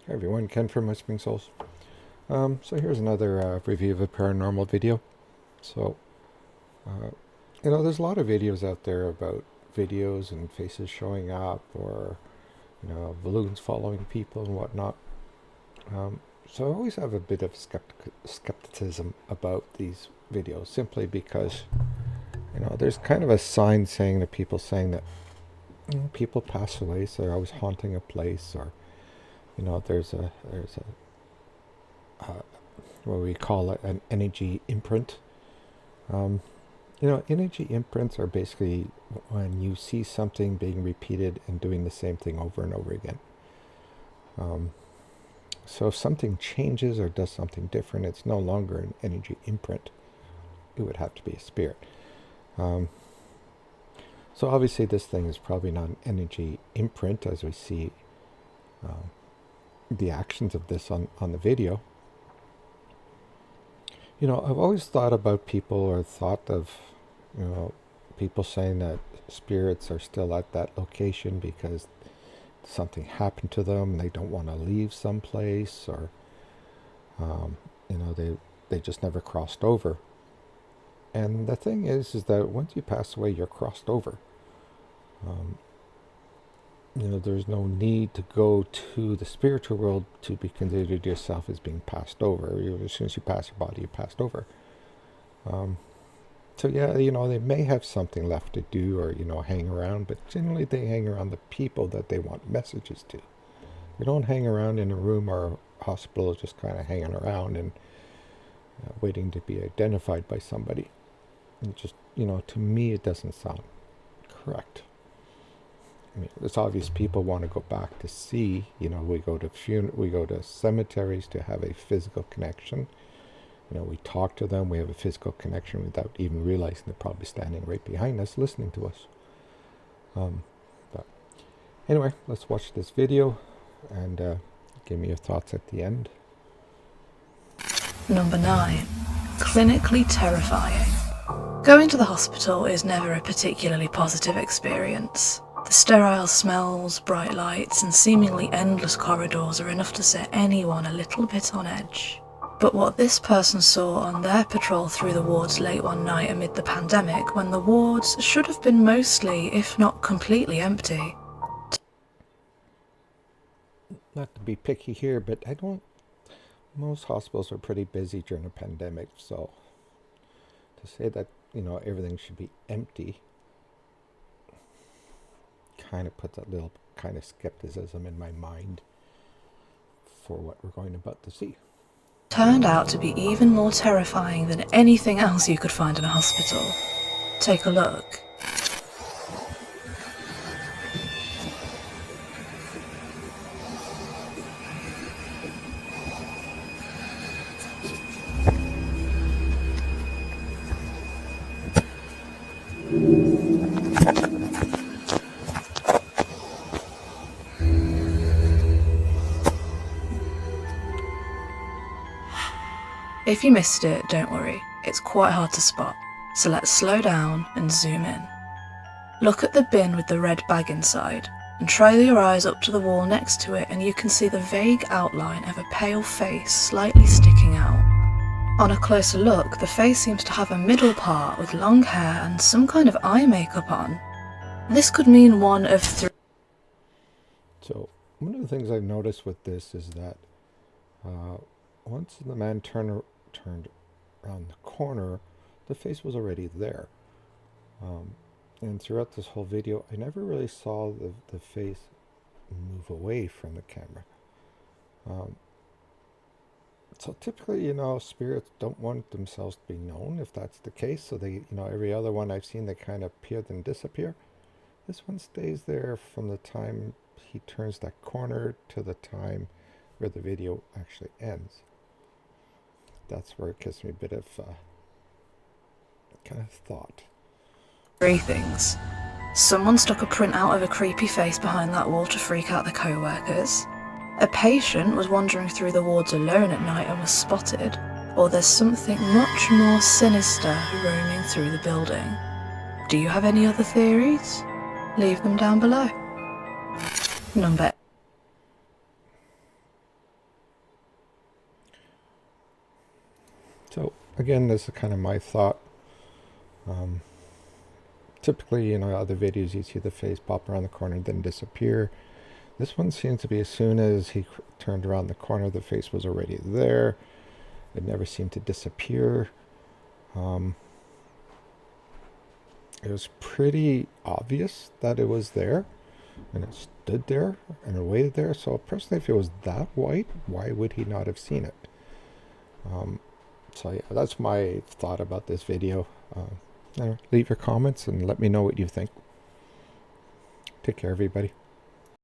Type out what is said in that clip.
Hi everyone, Ken from Whispering Souls. So here's another review of a paranormal video. So, uh, there's a lot of videos out there about videos and faces showing up or, balloons following people and whatnot. So I always have a bit of skepticism about these videos simply because, there's kind of a sign saying that people saying that people pass away, so they're always haunting a place or, there's a what we call it an energy imprint. Um, energy imprints are basically when you see something being repeated and doing the same thing over and over again. Um, so if something changes or does something different, it's no longer an energy imprint. It would have to be a spirit. Um, so obviously this thing is probably not an energy imprint as we see um, the actions of this on the video. I've always thought about people or thought of, people saying that spirits are still at that location because something happened to them. They don't want to leave someplace or, um, they just never crossed over. And the thing is that once you pass away, you're crossed over. Um, there's no need to go to the spiritual world to be considered yourself as being passed over. As soon as you pass your body, you're passed over. So yeah, they may have something left to do or, hang around, but generally they hang around the people that they want messages to. They don't hang around in a room or a hospital just kind of hanging around and waiting to be identified by somebody. And just, to me, it doesn't sound correct. I mean, it's obvious people want to go back to see, we go to cemeteries to have a physical connection. We talk to them, we have a physical connection without even realizing they're probably standing right behind us listening to us. But anyway, let's watch this video and give me your thoughts at the end. Number 9. Clinically terrifying. Going to the hospital is never a particularly positive experience. The sterile smells, bright lights, and seemingly endless corridors are enough to set anyone a little bit on edge. But what this person saw on their patrol through the wards late one night amid the pandemic, when the wards should have been mostly, if not completely empty. Not to be picky here, but most hospitals are pretty busy during a pandemic, so to say that, everything should be empty kind of puts a little kind of skepticism in my mind for what we're going about to see. Turned out to be even more terrifying than anything else you could find in a hospital. Take a look. If you missed it, don't worry, it's quite hard to spot, so let's slow down and zoom in. Look at the bin with the red bag inside, and try your eyes up to the wall next to it and you can see the vague outline of a pale face slightly sticking out. On a closer look, the face seems to have a middle part with long hair and some kind of eye makeup on. This could mean one of three. So, one of the things I've noticed with this is that once the man turned around the corner, the face was already there. And throughout this whole video, I never really saw the face move away from the camera. So typically, spirits don't want themselves to be known if that's the case. So they, every other one I've seen, they kind of appear then disappear. This one stays there from the time he turns that corner to the time where the video actually ends. That's where it gives me a bit of kind of thought. 3 things. Someone stuck a printout of a creepy face behind that wall to freak out the co-workers. A patient was wandering through the wards alone at night and was spotted. Or there's something much more sinister roaming through the building. Do you have any other theories? Leave them down below. Number So again, this is kind of my thought. Um, Typically, you know, other videos you see the face pop around the corner and then disappear. This one seems to be as soon as he turned around the corner, the face was already there. It never seemed to disappear. It was pretty obvious that it was there, and it stood there and it waited there. So personally, if it was that white, why would he not have seen it? So yeah, that's my thought about this video. Leave your comments and let me know what you think. Take care, everybody.